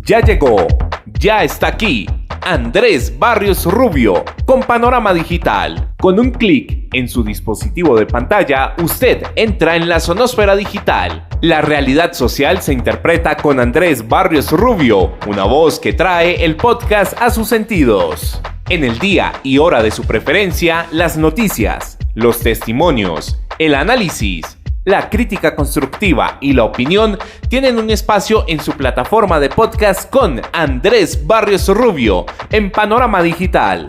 Ya llegó, ya está aquí, Andrés Barrios Rubio, con Panorama Digital. Con un clic en su dispositivo de pantalla, usted entra en la sonósfera digital. La realidad social se interpreta con Andrés Barrios Rubio, una voz que trae el podcast a sus sentidos. En el día y hora de su preferencia, las noticias, los testimonios, el análisis, la crítica constructiva y la opinión tienen un espacio en su plataforma de podcast con Andrés Barrios Rubio en Panorama Digital.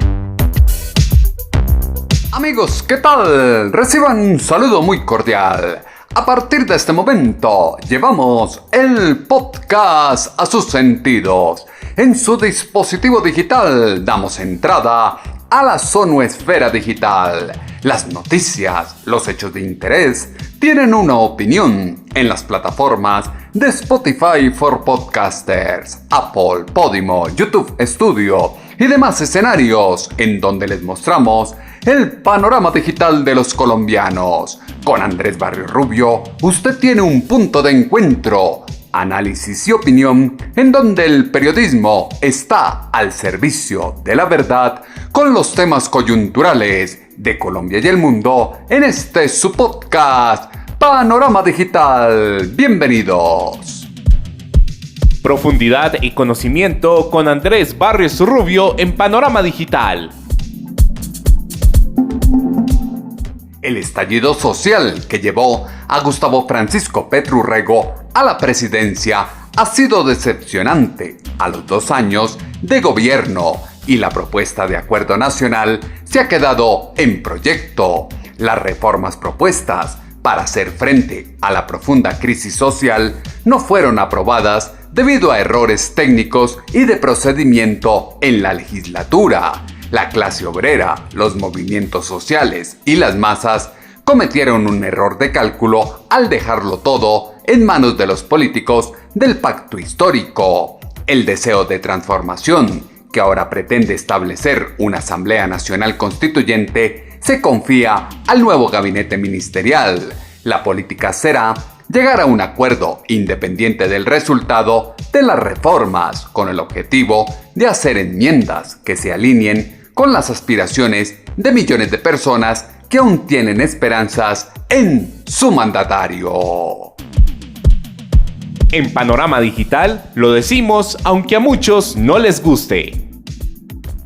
Amigos, ¿qué tal? Reciban un saludo muy cordial. A partir de este momento, llevamos el podcast a sus sentidos. En su dispositivo digital damos entrada a la sonoesfera digital. Las noticias, los hechos de interés tienen una opinión en las plataformas de Spotify for Podcasters, Apple, Podimo, YouTube Studio y demás escenarios en donde les mostramos el panorama digital de los colombianos. Con Andrés Barrios Rubio, usted tiene un punto de encuentro, análisis y opinión en donde el periodismo está al servicio de la verdad con los temas coyunturales de Colombia y el mundo en este su podcast Panorama Digital. Bienvenidos. Profundidad y conocimiento con Andrés Barrios Rubio en Panorama Digital. El estallido social que llevó a Gustavo Francisco Petro Urrego a la presidencia ha sido decepcionante a los 2 años de gobierno y la propuesta de acuerdo nacional se ha quedado en proyecto. Las reformas propuestas para hacer frente a la profunda crisis social no fueron aprobadas debido a errores técnicos y de procedimiento en la legislatura. La clase obrera, los movimientos sociales y las masas cometieron un error de cálculo al dejarlo todo en manos de los políticos del pacto histórico. El deseo de transformación, que ahora pretende establecer una Asamblea Nacional Constituyente, se confía al nuevo gabinete ministerial. La política será llegar a un acuerdo independiente del resultado de las reformas, con el objetivo de hacer enmiendas que se alineen con las aspiraciones de millones de personas que aún tienen esperanzas en su mandatario. En Panorama Digital lo decimos aunque a muchos no les guste.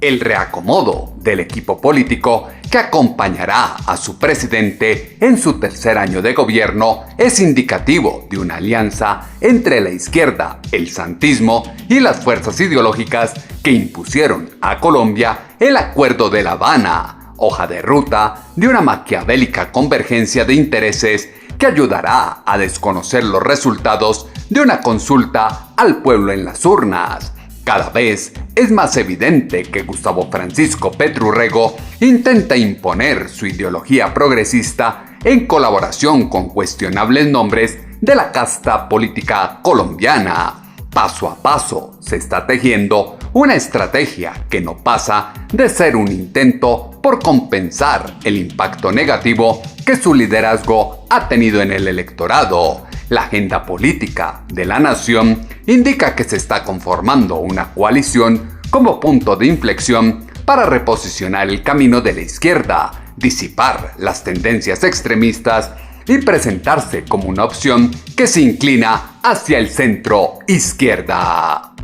El reacomodo del equipo político que acompañará a su presidente en su tercer año de gobierno es indicativo de una alianza entre la izquierda, el santismo y las fuerzas ideológicas que impusieron a Colombia el Acuerdo de La Habana, hoja de ruta de una maquiavélica convergencia de intereses que ayudará a desconocer los resultados de una consulta al pueblo en las urnas. Cada vez es más evidente que Gustavo Francisco Petro Urrego intenta imponer su ideología progresista en colaboración con cuestionables nombres de la casta política colombiana. Paso a paso se está tejiendo una estrategia que no pasa de ser un intento por compensar el impacto negativo que su liderazgo ha tenido en el electorado. La agenda política de la nación indica que se está conformando una coalición como punto de inflexión para reposicionar el camino de la izquierda, disipar las tendencias extremistas y presentarse como una opción que se inclina hacia el centro izquierda.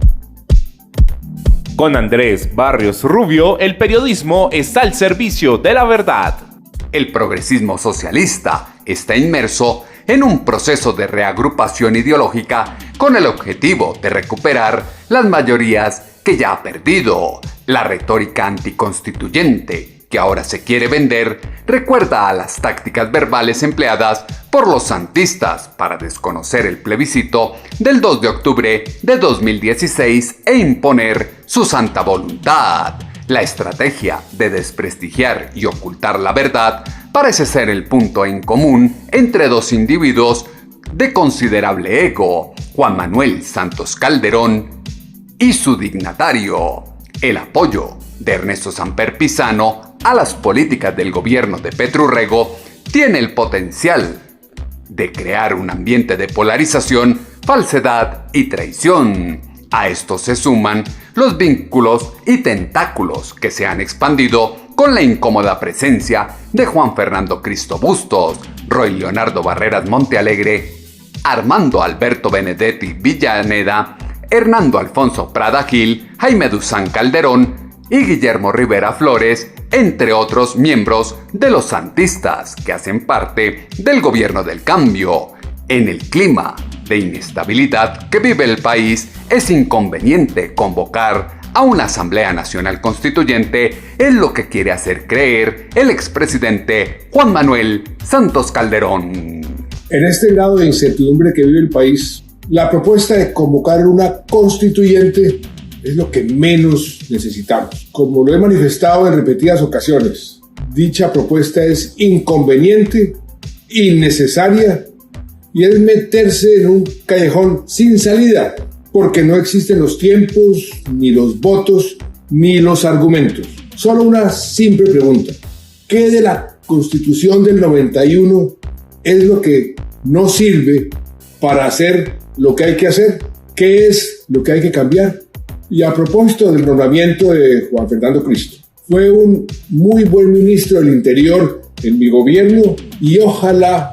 Con Andrés Barrios Rubio, el periodismo está al servicio de la verdad. El progresismo socialista está inmerso en un proceso de reagrupación ideológica con el objetivo de recuperar las mayorías que ya ha perdido. La retórica anticonstituyente que ahora se quiere vender recuerda a las tácticas verbales empleadas por los santistas para desconocer el plebiscito del 2 de octubre de 2016 e imponer su santa voluntad. La estrategia de desprestigiar y ocultar la verdad parece ser el punto en común entre dos individuos de considerable ego, Juan Manuel Santos Calderón y su dignatario. El apoyo de Ernesto Samper Pizano a las políticas del gobierno de Petro Urrego tiene el potencial de crear un ambiente de polarización, falsedad y traición. A esto se suman los vínculos y tentáculos que se han expandido con la incómoda presencia de Juan Fernando Cristo Bustos, Roy Leonardo Barreras Montealegre, Armando Alberto Benedetti Villaneda, Hernando Alfonso Prada Gil, Jaime Duzán Calderón y Guillermo Rivera Flores, entre otros miembros de los santistas que hacen parte del gobierno del cambio. En el clima de inestabilidad que vive el país, es inconveniente convocar a una Asamblea Nacional Constituyente, es lo que quiere hacer creer el expresidente Juan Manuel Santos Calderón. En este grado de incertidumbre que vive el país, la propuesta de convocar una constituyente es lo que menos necesitamos. Como lo he manifestado en repetidas ocasiones, dicha propuesta es inconveniente, innecesaria y es meterse en un callejón sin salida, porque no existen los tiempos, ni los votos, ni los argumentos. Solo una simple pregunta: ¿qué de la Constitución del 91 es lo que no sirve para hacer lo que hay que hacer? ¿Qué es lo que hay que cambiar? Y a propósito del nombramiento de Juan Fernando Cristo, fue un muy buen ministro del Interior en mi gobierno y ojalá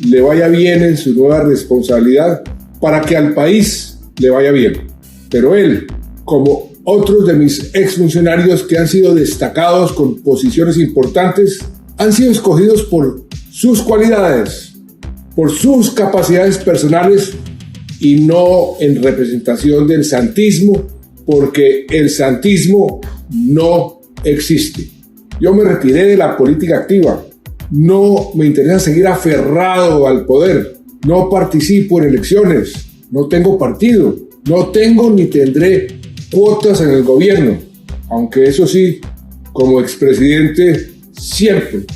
le vaya bien en su nueva responsabilidad para que al país le vaya bien. Pero él, como otros de mis exfuncionarios que han sido destacados con posiciones importantes, han sido escogidos por sus cualidades, por sus capacidades personales y no en representación del santismo, porque el santismo no existe. Yo me retiré de la política activa. No me interesa seguir aferrado al poder. No participo en elecciones. No tengo partido. No tengo ni tendré cuotas en el gobierno. Aunque eso sí, como expresidente, siempre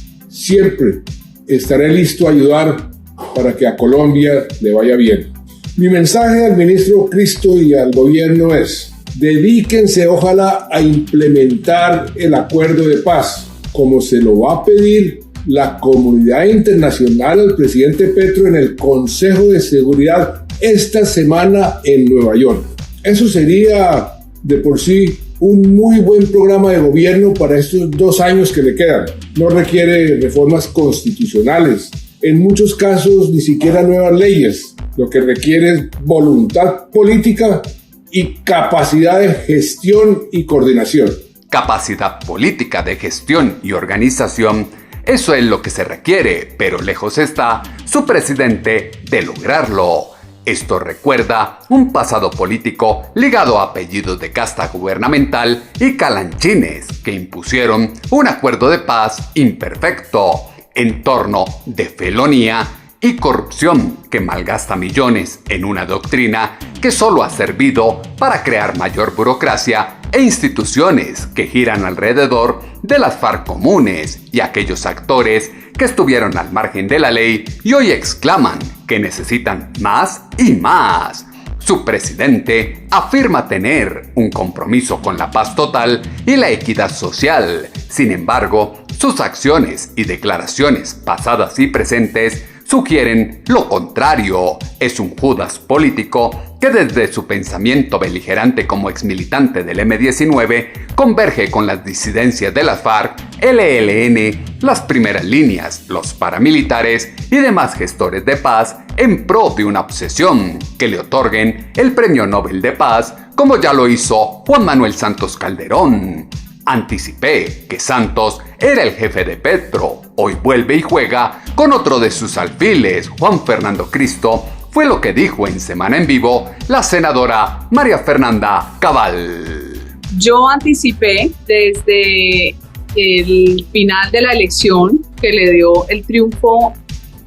estaré listo a ayudar para que a Colombia le vaya bien. Mi mensaje al ministro Cristo y al gobierno es: dedíquense ojalá a implementar el acuerdo de paz, como se lo va a pedir la comunidad internacional al presidente Petro en el Consejo de Seguridad esta semana en Nueva York. Eso sería de por sí un muy buen programa de gobierno para estos 2 años que le quedan. No requiere reformas constitucionales, en muchos casos ni siquiera nuevas leyes. Lo que requiere es voluntad política y capacidad de gestión y coordinación. Capacidad política de gestión y organización, eso es lo que se requiere, pero lejos está su presidente de lograrlo. Esto recuerda un pasado político ligado a apellidos de casta gubernamental y calanchines que impusieron un acuerdo de paz imperfecto en torno de felonía y corrupción que malgasta millones en una doctrina que solo ha servido para crear mayor burocracia e instituciones que giran alrededor de las FARC comunes y aquellos actores que estuvieron al margen de la ley y hoy exclaman que necesitan más y más. Su presidente afirma tener un compromiso con la paz total y la equidad social. Sin embargo, sus acciones y declaraciones pasadas y presentes sugieren lo contrario. Es un Judas político que desde su pensamiento beligerante como exmilitante del M-19 converge con las disidencias de las FARC, el ELN, las primeras líneas, los paramilitares y demás gestores de paz en pro de una obsesión que le otorguen el Premio Nobel de Paz, como ya lo hizo Juan Manuel Santos Calderón. Anticipé que Santos era el jefe de Petro. Hoy vuelve y juega con otro de sus alfiles, Juan Fernando Cristo. Fue lo que dijo en Semana en Vivo la senadora María Fernanda Cabal. Yo anticipé desde el final de la elección que le dio el triunfo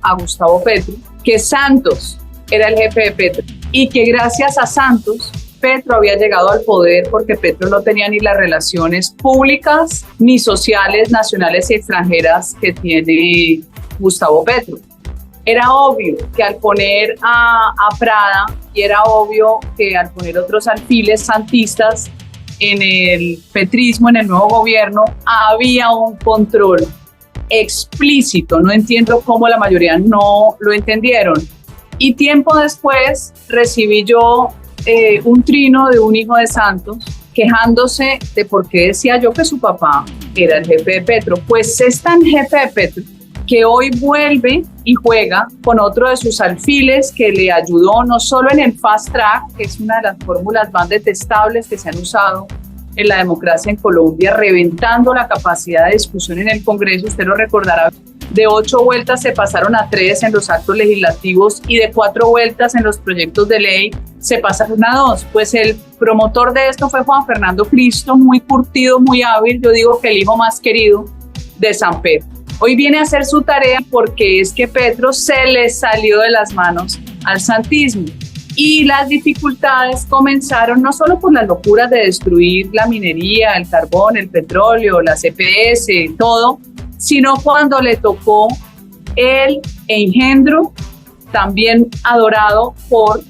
a Gustavo Petro, que Santos era el jefe de Petro y que gracias a Santos Petro había llegado al poder, porque Petro no tenía ni las relaciones públicas ni sociales, nacionales y extranjeras que tiene Gustavo Petro. Era obvio que al poner a Prada, y era obvio que al poner otros alfiles santistas en el petrismo, en el nuevo gobierno, había un control explícito. No entiendo cómo la mayoría no lo entendieron. Y tiempo después recibí yo un trino de un hijo de Santos quejándose de por qué decía yo que su papá era el jefe de Petro. Pues es tan jefe de Petro que hoy vuelve y juega con otro de sus alfiles que le ayudó no solo en el fast track, que es una de las fórmulas más detestables que se han usado en la democracia en Colombia, reventando la capacidad de discusión en el Congreso. Usted lo recordará, de 8 vueltas se pasaron a 3 en los actos legislativos y de 4 vueltas en los proyectos de ley se pasaron a 2. Pues el promotor de esto fue Juan Fernando Cristo, muy curtido, muy hábil, yo digo que el hijo más querido de San Pedro. Hoy viene a hacer su tarea porque es que Petro se le salió de las manos al santismo. Y las dificultades comenzaron no solo por las locuras de destruir la minería, el carbón, el petróleo, las EPS, todo, sino cuando le tocó el engendro también adorado por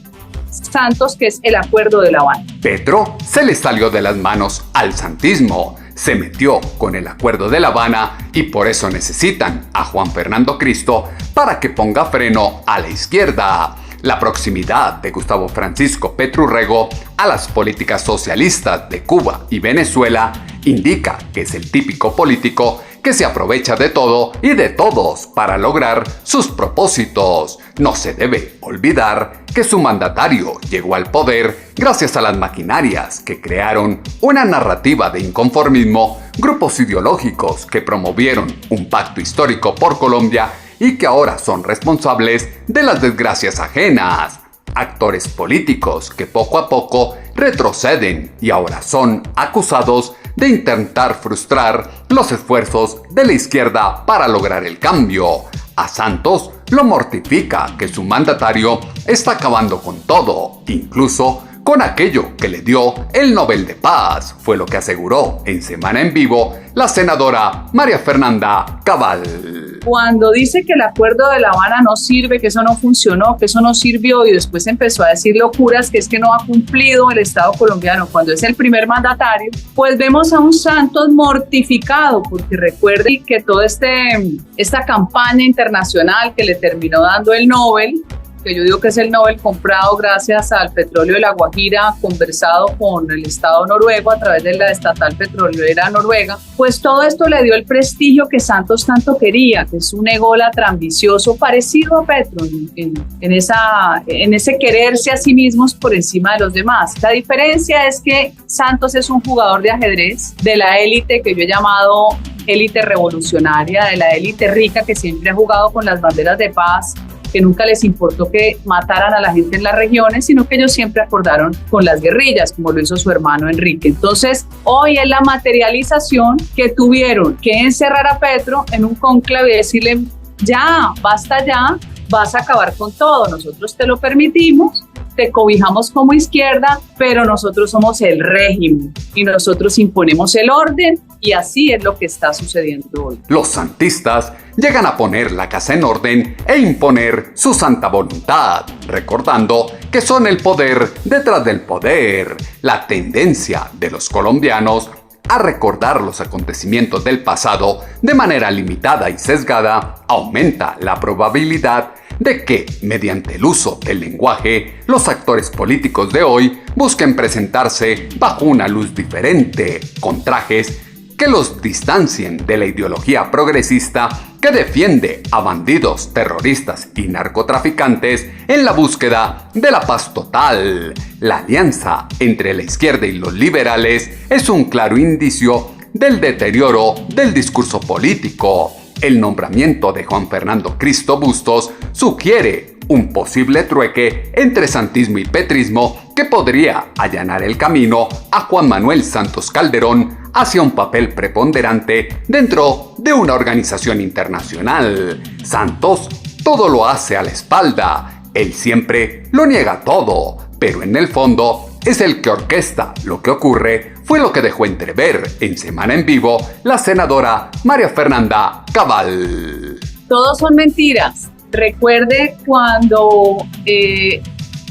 Santos, que es el Acuerdo de La Habana. Petro se le salió de las manos al santismo, se metió con el Acuerdo de La Habana y por eso necesitan a Juan Fernando Cristo para que ponga freno a la izquierda. La proximidad de Gustavo Francisco Petro Urrego a las políticas socialistas de Cuba y Venezuela indica que es el típico político que se aprovecha de todo y de todos para lograr sus propósitos. No se debe olvidar que su mandatario llegó al poder gracias a las maquinarias que crearon una narrativa de inconformismo, grupos ideológicos que promovieron un pacto histórico por Colombia y que ahora son responsables de las desgracias ajenas. Actores políticos que poco a poco retroceden y ahora son acusados de intentar frustrar los esfuerzos de la izquierda para lograr el cambio. A Santos lo mortifica que su mandatario está acabando con todo, incluso con aquello que le dio el Nobel de Paz, fue lo que aseguró en Semana en Vivo la senadora María Fernanda Cabal. Cuando dice que el Acuerdo de La Habana no sirve, que eso no funcionó, que eso no sirvió, y después empezó a decir locuras, que es que no ha cumplido el Estado colombiano cuando es el primer mandatario, pues vemos a un Santos mortificado, porque recuerde que toda esta campaña internacional que le terminó dando el Nobel, que yo digo que es el Nobel comprado gracias al petróleo de La Guajira, conversado con el Estado noruego a través de la estatal petrolera noruega, pues todo esto le dio el prestigio que Santos tanto quería, que es un ególatra ambicioso parecido a Petro, en ese quererse a sí mismos por encima de los demás. La diferencia es que Santos es un jugador de ajedrez de la élite que yo he llamado élite revolucionaria, de la élite rica que siempre ha jugado con las banderas de paz, que nunca les importó que mataran a la gente en las regiones, sino que ellos siempre acordaron con las guerrillas, como lo hizo su hermano Enrique. Entonces, hoy es la materialización que tuvieron que encerrar a Petro en un cónclave y decirle, ya, basta ya, vas a acabar con todo, nosotros te lo permitimos, te cobijamos como izquierda, pero nosotros somos el régimen y nosotros imponemos el orden, y así es lo que está sucediendo hoy. Los santistas llegan a poner la casa en orden e imponer su santa voluntad, recordando que son el poder detrás del poder. La tendencia de los colombianos a recordar los acontecimientos del pasado de manera limitada y sesgada aumenta la probabilidad de que, mediante el uso del lenguaje, los actores políticos de hoy busquen presentarse bajo una luz diferente, con trajes que los distancien de la ideología progresista que defiende a bandidos, terroristas y narcotraficantes en la búsqueda de la paz total. La alianza entre la izquierda y los liberales es un claro indicio del deterioro del discurso político. El nombramiento de Juan Fernando Cristo Bustos sugiere un posible trueque entre santismo y petrismo que podría allanar el camino a Juan Manuel Santos Calderón hacia un papel preponderante dentro de una organización internacional. Santos todo lo hace a la espalda, él siempre lo niega todo, pero en el fondo es el que orquesta lo que ocurre, fue lo que dejó entrever en Semana en Vivo la senadora María Fernanda Cabal. Todos son mentiras. Recuerde cuando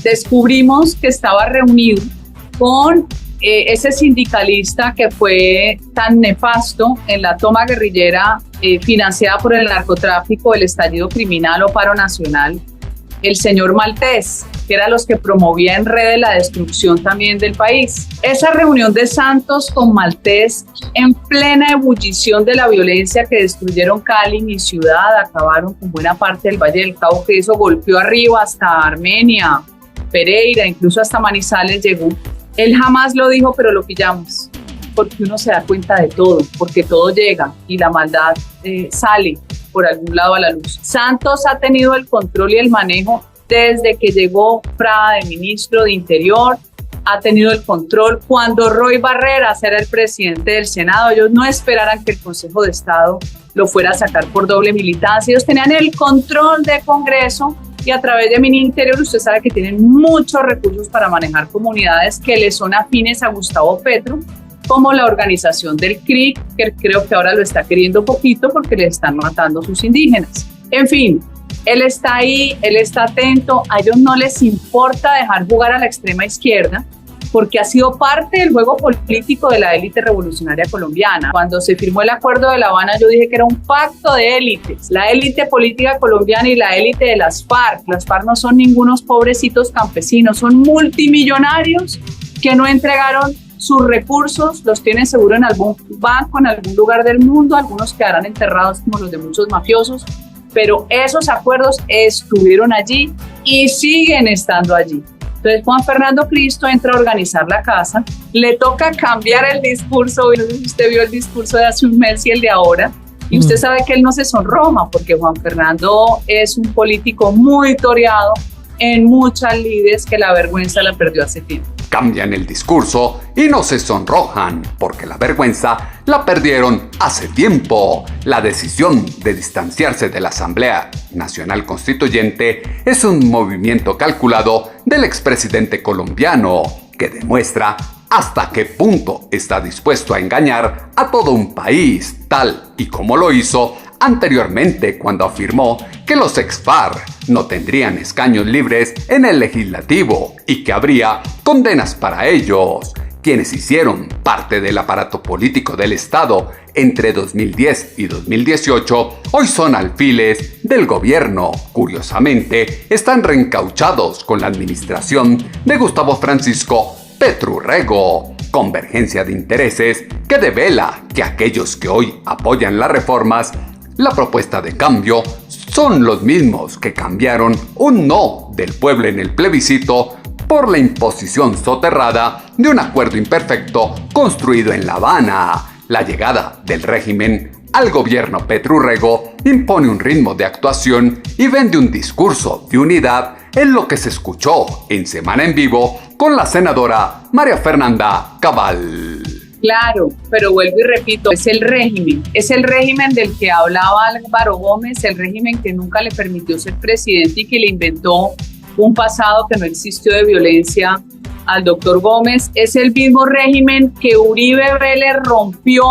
descubrimos que estaba reunido con ese sindicalista que fue tan nefasto en la toma guerrillera financiada por el narcotráfico, el estallido criminal o paro nacional, el señor Maltés, que era los que promovía en redes la destrucción también del país. Esa reunión de Santos con Maltés en plena ebullición de la violencia que destruyeron Cali, mi ciudad, acabaron con buena parte del Valle del Cauca, que eso golpeó arriba hasta Armenia, Pereira, incluso hasta Manizales llegó. Él jamás lo dijo, pero lo pillamos, porque uno se da cuenta de todo, porque todo llega y la maldad sale por algún lado a la luz. Santos ha tenido el control y el manejo desde que llegó Prada de ministro de Interior, ha tenido el control. Cuando Roy Barreras era el presidente del Senado, ellos no esperaran que el Consejo de Estado lo fuera a sacar por doble militancia. Ellos tenían el control del Congreso y a través de Mininterior usted sabe que tienen muchos recursos para manejar comunidades que le son afines a Gustavo Petro, como la organización del CRIC, que creo que ahora lo está queriendo poquito porque le están matando a sus indígenas. En fin, él está ahí, él está atento, a ellos no les importa dejar jugar a la extrema izquierda, porque ha sido parte del juego político de la élite revolucionaria colombiana. Cuando se firmó el Acuerdo de La Habana, yo dije que era un pacto de élites, la élite política colombiana y la élite de las FARC. Las FARC no son ningunos pobrecitos campesinos, son multimillonarios que no entregaron sus recursos, los tienen seguro en algún banco, en algún lugar del mundo, algunos quedarán enterrados como los de muchos mafiosos, pero esos acuerdos estuvieron allí y siguen estando allí. Entonces Juan Fernando Cristo entra a organizar la casa, le toca cambiar el discurso, y no sé si usted vio el discurso de hace un mes y el de ahora, y usted sabe que él no se sonroja, porque Juan Fernando es un político muy toreado en muchas lides que la vergüenza la perdió hace tiempo. Cambian el discurso y no se sonrojan, porque la vergüenza la perdieron hace tiempo. La decisión de distanciarse de la Asamblea Nacional Constituyente es un movimiento calculado del expresidente colombiano que demuestra hasta qué punto está dispuesto a engañar a todo un país, tal y como lo hizo anteriormente cuando afirmó que los ex-FARC no tendrían escaños libres en el legislativo y que habría condenas para ellos. Quienes hicieron parte del aparato político del Estado entre 2010 y 2018 hoy son alfiles del gobierno. Curiosamente, están reencauchados con la administración de Gustavo Francisco Petro Urrego. Convergencia de intereses que devela que aquellos que hoy apoyan las reformas, la propuesta de cambio, son los mismos que cambiaron un no del pueblo en el plebiscito por la imposición soterrada de un acuerdo imperfecto construido en La Habana. La llegada del régimen al gobierno Petro Urrego impone un ritmo de actuación y vende un discurso de unidad en lo que se escuchó en Semana en Vivo con la senadora María Fernanda Cabal. Claro, pero vuelvo y repito, es el régimen del que hablaba Álvaro Gómez, el régimen que nunca le permitió ser presidente y que le inventó un pasado que no existió de violencia al doctor Gómez. Es el mismo régimen que Uribe Vélez rompió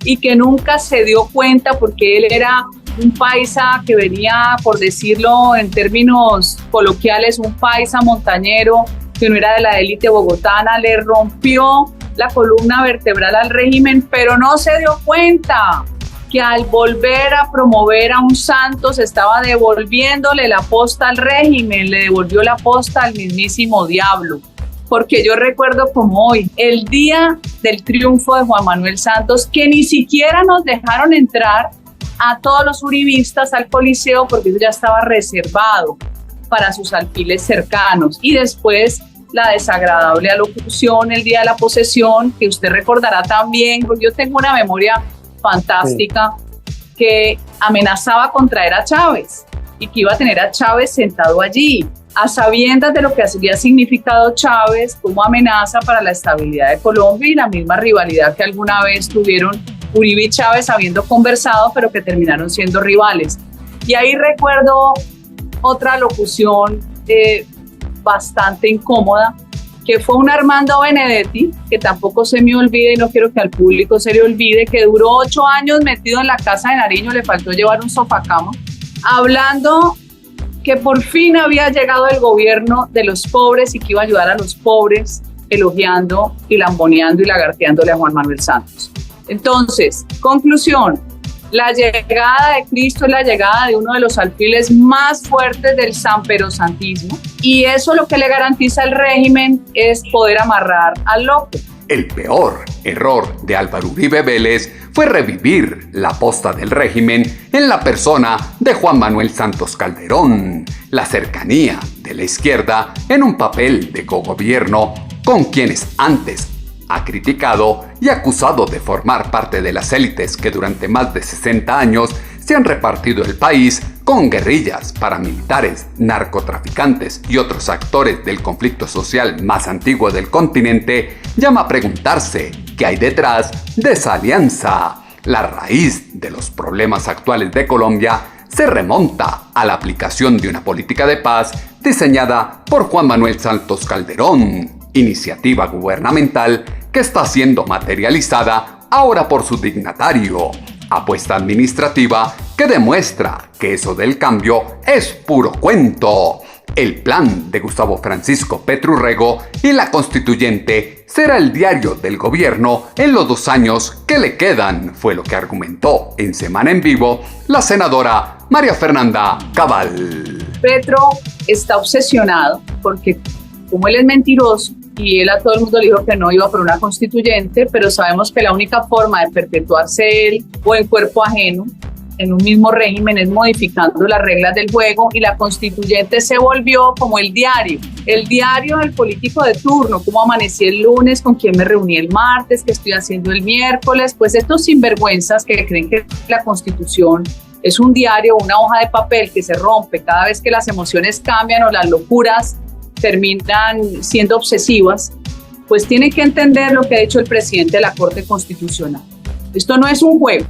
y que nunca se dio cuenta porque él era un paisa que venía, por decirlo en términos coloquiales, un paisa montañero que no era de la élite bogotana, le rompió la columna vertebral al régimen, pero no se dio cuenta que al volver a promover a un Santos estaba devolviéndole la posta al régimen, le devolvió la posta al mismísimo diablo. Porque yo recuerdo como hoy, el día del triunfo de Juan Manuel Santos, que ni siquiera nos dejaron entrar a todos los uribistas al Coliseo porque eso ya estaba reservado para sus alfiles cercanos. Y después la desagradable alocución el día de la posesión, que usted recordará también, porque yo tengo una memoria fantástica, que amenazaba con traer a Chávez y que iba a tener a Chávez sentado allí, a sabiendas de lo que había significado Chávez como amenaza para la estabilidad de Colombia y la misma rivalidad que alguna vez tuvieron Uribe y Chávez habiendo conversado, pero que terminaron siendo rivales. Y ahí recuerdo otra locución bastante incómoda, que fue un Armando Benedetti, que tampoco se me olvide y no quiero que al público se le olvide, que duró 8 años metido en la casa de Nariño, le faltó llevar un sofacama, hablando que por fin había llegado el gobierno de los pobres y que iba a ayudar a los pobres, elogiando y lamboneando y lagarteándole a Juan Manuel Santos. Entonces, conclusión, La llegada de Cristo es la llegada de uno de los alfiles más fuertes del samperosantismo, y eso lo que le garantiza el régimen es poder amarrar al loco. El peor error de Álvaro Uribe Vélez fue revivir la posta del régimen en la persona de Juan Manuel Santos Calderón, la cercanía de la izquierda en un papel de cogobierno con quienes antes ha criticado y acusado de formar parte de las élites que durante más de 60 años se han repartido el país con guerrillas, paramilitares, narcotraficantes y otros actores del conflicto social más antiguo del continente, llama a preguntarse qué hay detrás de esa alianza. La raíz de los problemas actuales de Colombia se remonta a la aplicación de una política de paz diseñada por Juan Manuel Santos Calderón, iniciativa gubernamental que está siendo materializada ahora por su dignatario. Apuesta administrativa que demuestra que eso del cambio es puro cuento. El plan de Gustavo Francisco Petro Urrego y la constituyente será el diario del gobierno en los 2 años que le quedan, fue lo que argumentó en Semana en Vivo la senadora María Fernanda Cabal. Petro está obsesionado porque, como él es mentiroso, y él a todo el mundo le dijo que no iba por una constituyente, pero sabemos que la única forma de perpetuarse él o en cuerpo ajeno en un mismo régimen es modificando las reglas del juego, y la constituyente se volvió como el diario del político de turno: cómo amanecí el lunes, con quién me reuní el martes, qué estoy haciendo el miércoles. Pues estos sinvergüenzas que creen que la constitución es un diario, una hoja de papel que se rompe cada vez que las emociones cambian o las locuras terminan siendo obsesivas, pues tienen que entender lo que ha dicho el presidente de la Corte Constitucional. Esto no es un juego.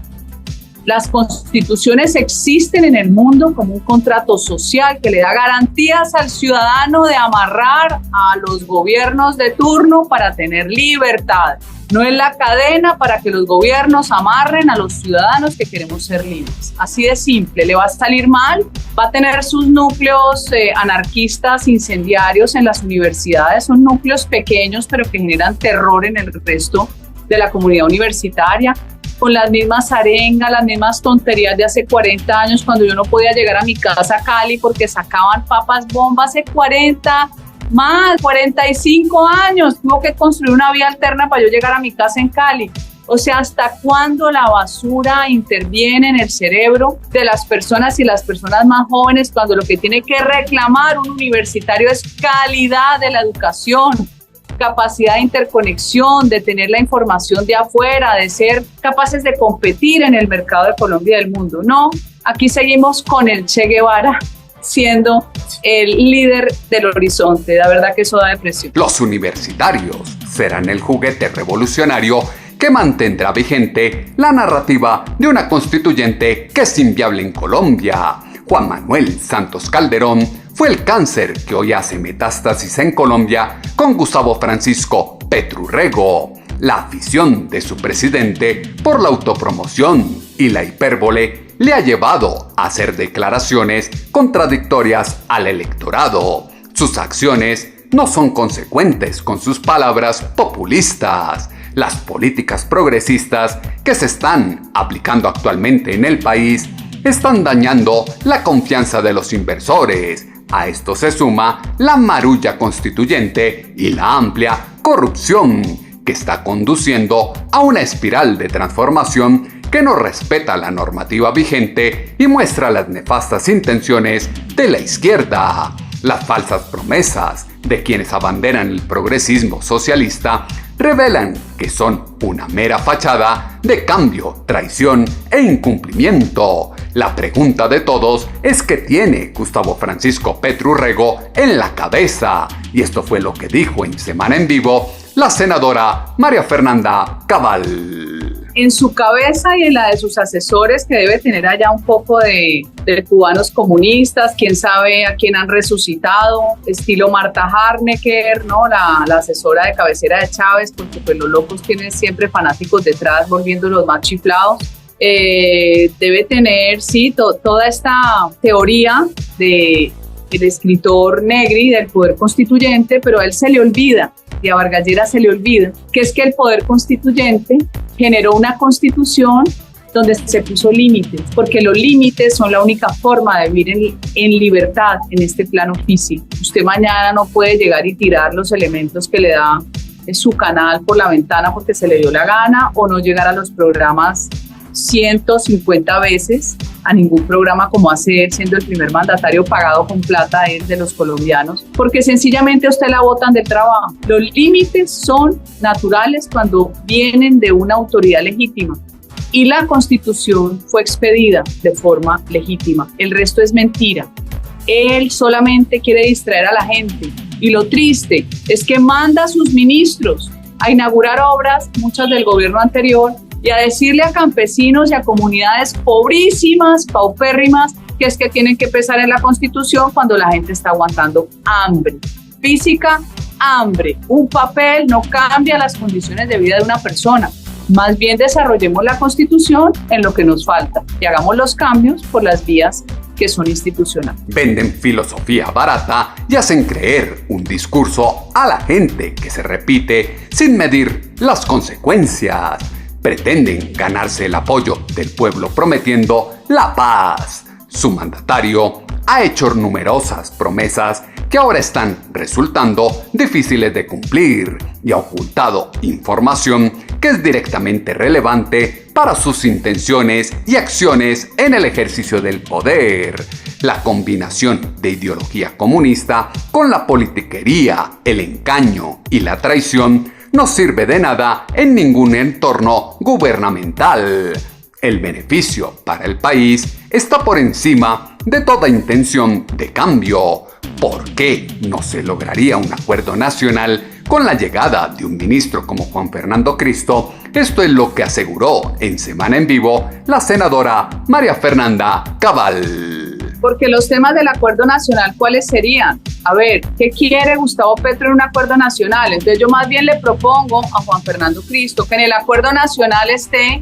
Las constituciones existen en el mundo como un contrato social que le da garantías al ciudadano de amarrar a los gobiernos de turno para tener libertad. No es la cadena para que los gobiernos amarren a los ciudadanos que queremos ser libres. Así de simple. Le va a salir mal, va a tener sus núcleos anarquistas, incendiarios en las universidades. Son núcleos pequeños pero que generan terror en el resto de la comunidad universitaria, con las mismas arengas, las mismas tonterías de hace 40 años, cuando yo no podía llegar a mi casa a Cali porque sacaban papas bomba hace 45 años. Tuve que construir una vía alterna para yo llegar a mi casa en Cali. O sea, ¿hasta cuándo la basura interviene en el cerebro de las personas, y las personas más jóvenes, cuando lo que tiene que reclamar un universitario es calidad de la educación, capacidad de interconexión, de tener la información de afuera, de ser capaces de competir en el mercado de Colombia y del mundo? No, aquí seguimos con el Che Guevara siendo el líder del horizonte. La verdad que eso da depresión. Los universitarios serán el juguete revolucionario que mantendrá vigente la narrativa de una constituyente que es inviable en Colombia. Juan Manuel Santos Calderón fue el cáncer que hoy hace metástasis en Colombia con Gustavo Francisco Petro Urrego. La afición de su presidente por la autopromoción y la hipérbole le ha llevado a hacer declaraciones contradictorias al electorado. Sus acciones no son consecuentes con sus palabras populistas. Las políticas progresistas que se están aplicando actualmente en el país están dañando la confianza de los inversores. A esto se suma la marulla constituyente y la amplia corrupción que está conduciendo a una espiral de transformación que no respeta la normativa vigente y muestra las nefastas intenciones de la izquierda. Las falsas promesas de quienes abanderan el progresismo socialista revelan que son una mera fachada de cambio, traición e incumplimiento. La pregunta de todos es qué tiene Gustavo Francisco Petro Urrego en la cabeza. Y esto fue lo que dijo en Semana en Vivo la senadora María Fernanda Cabal. En su cabeza y en la de sus asesores, que debe tener allá un poco de cubanos comunistas, quién sabe a quién han resucitado, estilo Marta Harnecker, ¿no? La asesora de cabecera de Chávez, porque pues los locos tienen siempre fanáticos detrás volviéndolos más chiflados. Debe tener, sí, toda esta teoría del escritor Negri del poder constituyente, pero a él se le olvida, y a Vargas Lleras se le olvida, que es que el poder constituyente generó una constitución donde se puso límites, porque los límites son la única forma de vivir en libertad en este plano físico. Usted mañana no puede llegar y tirar los elementos que le da su canal por la ventana porque se le dio la gana, o no llegar a los programas 150 veces, a ningún programa como hace él, siendo el primer mandatario pagado con plata de los colombianos, porque sencillamente a usted la botan del trabajo. Los límites son naturales cuando vienen de una autoridad legítima, y la Constitución fue expedida de forma legítima. El resto es mentira. Él solamente quiere distraer a la gente, y lo triste es que manda a sus ministros a inaugurar obras, muchas del gobierno anterior, y a decirle a campesinos y a comunidades pobrísimas, paupérrimas, que es que tienen que pesar en la Constitución cuando la gente está aguantando hambre física, hambre. Un papel no cambia las condiciones de vida de una persona. Más bien desarrollemos la Constitución en lo que nos falta y hagamos los cambios por las vías que son institucionales. Venden filosofía barata y hacen creer un discurso a la gente que se repite sin medir las consecuencias. Pretenden ganarse el apoyo del pueblo prometiendo la paz. Su mandatario ha hecho numerosas promesas que ahora están resultando difíciles de cumplir y ha ocultado información que es directamente relevante para sus intenciones y acciones en el ejercicio del poder. La combinación de ideología comunista con la politiquería, el engaño y la traición no sirve de nada en ningún entorno gubernamental. El beneficio para el país está por encima de toda intención de cambio. ¿Por qué no se lograría un acuerdo nacional con la llegada de un ministro como Juan Fernando Cristo? Esto es lo que aseguró en Semana en Vivo la senadora María Fernanda Cabal. Porque los temas del acuerdo nacional, ¿cuáles serían? A ver, ¿qué quiere Gustavo Petro en un acuerdo nacional? Entonces yo más bien le propongo a Juan Fernando Cristo que en el acuerdo nacional esté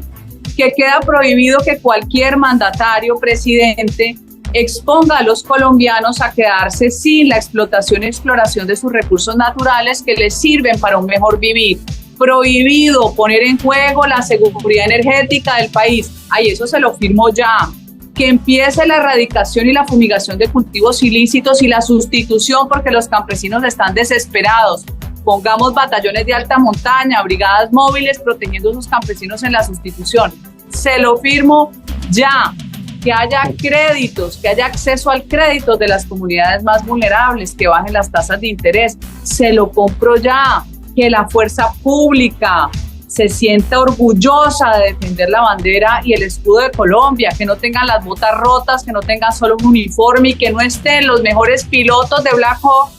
que queda prohibido que cualquier mandatario, presidente, exponga a los colombianos a quedarse sin la explotación y exploración de sus recursos naturales que les sirven para un mejor vivir. Prohibido poner en juego la seguridad energética del país. Ay, eso se lo firmó ya. Que empiece la erradicación y la fumigación de cultivos ilícitos y la sustitución porque los campesinos están desesperados. Pongamos batallones de alta montaña, brigadas móviles protegiendo a sus campesinos en la sustitución. Se lo firmo ya. Que haya créditos, que haya acceso al crédito de las comunidades más vulnerables, que bajen las tasas de interés. Se lo compro ya. Que la fuerza pública se sienta orgullosa de defender la bandera y el escudo de Colombia, que no tengan las botas rotas, que no tengan solo un uniforme y que no estén los mejores pilotos de Black Hawk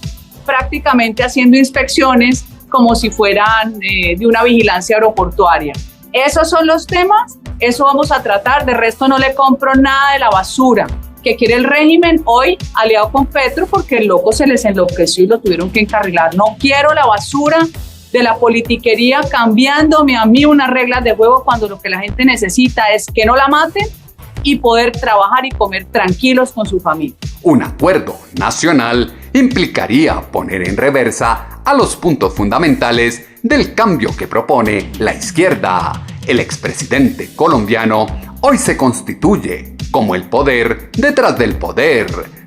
prácticamente haciendo inspecciones como si fueran de una vigilancia aeroportuaria. Esos son los temas, eso vamos a tratar, de resto no le compro nada de la basura que quiere el régimen hoy aliado con Petro porque el loco se les enloqueció y lo tuvieron que encarrilar. No quiero la basura de la politiquería cambiándome a mí unas reglas de juego cuando lo que la gente necesita es que no la maten y poder trabajar y comer tranquilos con su familia. Un acuerdo nacional implicaría poner en reversa a los puntos fundamentales del cambio que propone la izquierda. El expresidente colombiano hoy se constituye como el poder detrás del poder.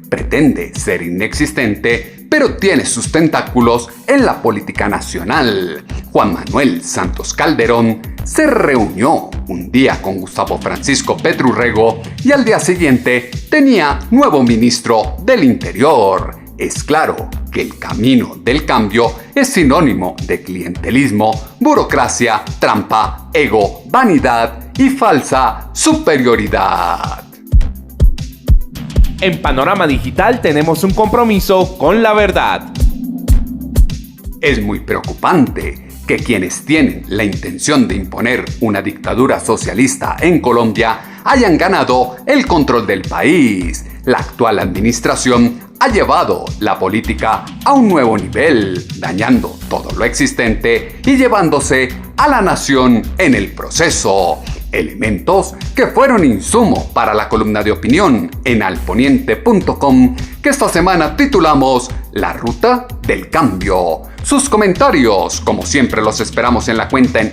Pretende ser inexistente, pero tiene sus tentáculos en la política nacional. Juan Manuel Santos Calderón se reunió un día con Gustavo Francisco Petro Urrego y al día siguiente tenía nuevo ministro del Interior. Es claro que el camino del cambio es sinónimo de clientelismo, burocracia, trampa, ego, vanidad y falsa superioridad. En Panorama Digital tenemos un compromiso con la verdad. Es muy preocupante que quienes tienen la intención de imponer una dictadura socialista en Colombia hayan ganado el control del país. La actual administración ha llevado la política a un nuevo nivel, dañando todo lo existente y llevándose a la nación en el proceso. Elementos que fueron insumo para la columna de opinión en alponiente.com que esta semana titulamos La Ruta del Cambio. Sus comentarios, como siempre, los esperamos en la cuenta en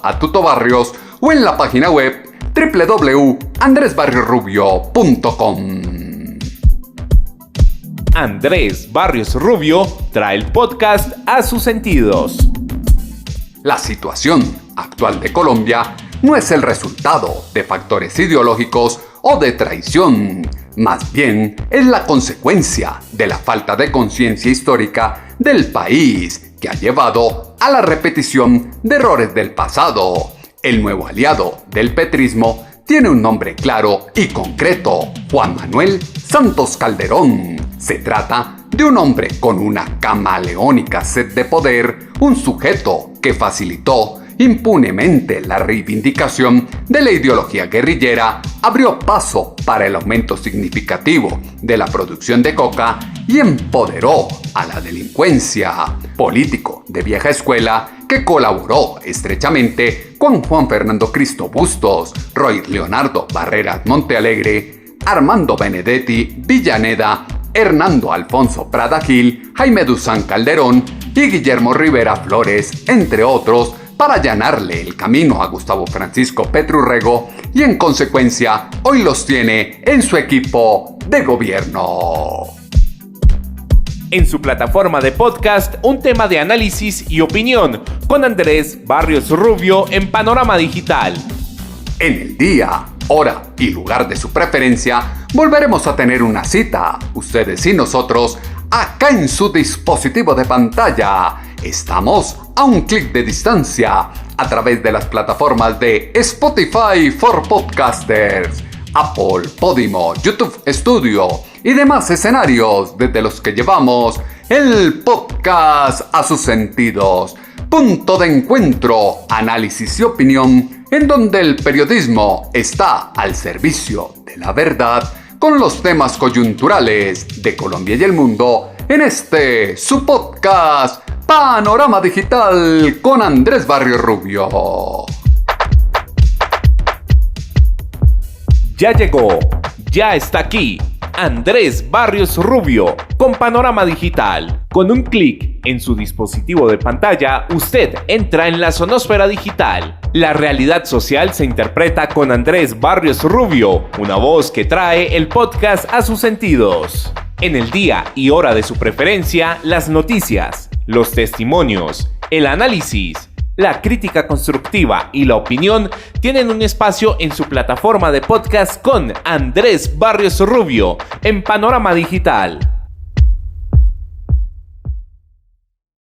@atutobarrios o en la página web www.andresbarriosrubio.com. Andrés Barrios Rubio trae el podcast a sus sentidos. La situación actual de Colombia no es el resultado de factores ideológicos o de traición, más bien es la consecuencia de la falta de conciencia histórica del país que ha llevado a la repetición de errores del pasado. El nuevo aliado del petrismo tiene un nombre claro y concreto: Juan Manuel Santos Calderón. Se trata de un hombre con una camaleónica sed de poder, un sujeto que facilitó impunemente la reivindicación de la ideología guerrillera, abrió paso para el aumento significativo de la producción de coca y empoderó a la delincuencia. Político de vieja escuela que colaboró estrechamente con Juan Fernando Cristo Bustos, Roy Leonardo Barreras Montealegre, Armando Benedetti Villaneda, Hernando Alfonso Prada Gil, Jaime Duzán Calderón y Guillermo Rivera Flores, entre otros, para allanarle el camino a Gustavo Francisco Petro Urrego, y en consecuencia hoy los tiene en su equipo de gobierno. En su plataforma de podcast, un tema de análisis y opinión con Andrés Barrios Rubio en Panorama Digital. En el día, hora y lugar de su preferencia, volveremos a tener una cita, ustedes y nosotros, acá en su dispositivo de pantalla. Estamos a un clic de distancia a través de las plataformas de Spotify for Podcasters, Apple, Podimo, YouTube Studio y demás escenarios desde los que llevamos el podcast a sus sentidos. Punto de encuentro, análisis y opinión, en donde el periodismo está al servicio de la verdad con los temas coyunturales de Colombia y el mundo en este, su podcast, Panorama Digital con Andrés Barrios Rubio. Ya llegó, ya está aquí, Andrés Barrios Rubio con Panorama Digital. Con un clic en su dispositivo de pantalla, usted entra en la sonósfera digital. La realidad social se interpreta con Andrés Barrios Rubio, una voz que trae el podcast a sus sentidos. En el día y hora de su preferencia, las noticias, los testimonios, el análisis, la crítica constructiva y la opinión tienen un espacio en su plataforma de podcast con Andrés Barrios Rubio en Panorama Digital.